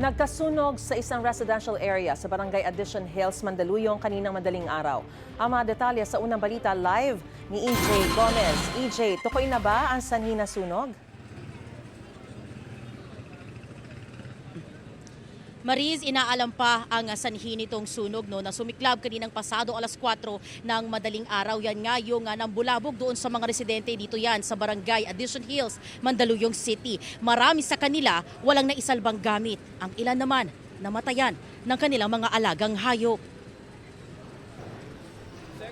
Nagkasunog sa isang residential area sa Barangay Addition Hills, Mandaluyong kaninang madaling araw. Ang mga detalye sa unang balita live ni EJ Gomez. EJ, tukoy na ba ang sanhi na sunog? Mariz, inaalam pa ang sanhi nitong sunog na sumiklab kaninang pasado alas 4 ng madaling araw. Yan nga yung nambulabog doon sa mga residente dito yan sa Barangay Addition Hills, Mandaluyong City. Marami sa kanila walang naisalbang gamit. Ang ilan naman namatayan ng kanilang mga alagang hayop.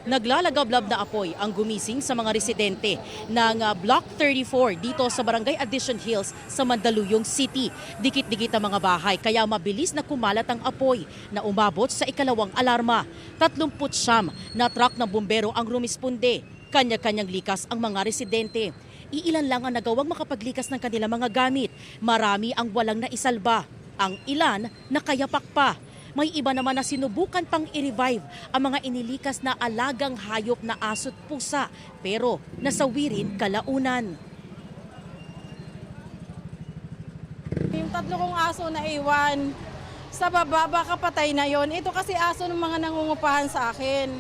Naglalagablab na apoy ang gumising sa mga residente ng Block 34 dito sa Barangay Addition Hills sa Mandaluyong City. Dikit-dikit ang mga bahay kaya mabilis na kumalat ang apoy na umabot sa ikalawang alarma. 39 na truck ng bumbero ang rumisponde. Kanya-kanyang likas ang mga residente. Iilan lang ang nagawang makapaglikas ng kanilang mga gamit. Marami ang walang naisalba. Ang ilan nakayapak pa. May iba naman na sinubukan pang i-revive ang mga inilikas na alagang hayop na aso't pusa pero nasawi rin kalaunan. Yung 3 kong aso na iwan sa baba, baka patay na yon. Ito kasi aso ng mga nangungupahan sa akin.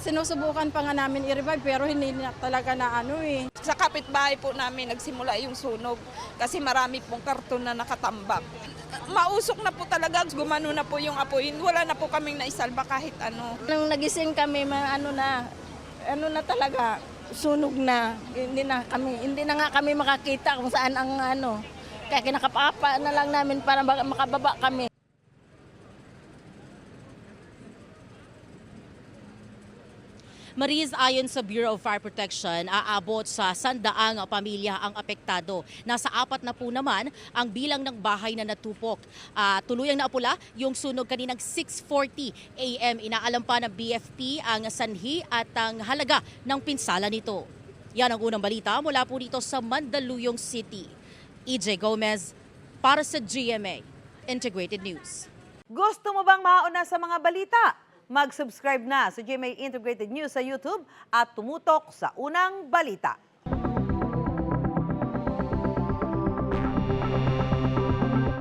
Sinusubukan pa nga namin i-revive pero hindi na talaga na Sa kapitbahay po namin nagsimula yung sunog kasi marami pong karton na nakatambak. Mausok na po talaga, gumano na po yung apoy. Wala na po kaming naisalba kahit ano. Nung nagising kami, ano na talaga, sunog na. Hindi na nga kami makakita kung saan ang Kaya kinakapapa na lang namin para makababa kami. Mariz, ayon sa Bureau of Fire Protection, aabot sa 100 pamilya ang apektado. Nasa 4 na po naman ang bilang ng bahay na natupok. Tuluyang naapula yung sunog kaninang 6:40 AM. Inaalam pa ng BFP ang sanhi at ang halaga ng pinsala nito. Yan ang unang balita mula po dito sa Mandaluyong City. EJ Gomez para sa GMA Integrated News. Gusto mo bang mauna sa mga balita? Mag-subscribe na sa GMA Integrated News sa YouTube at tumutok sa unang balita.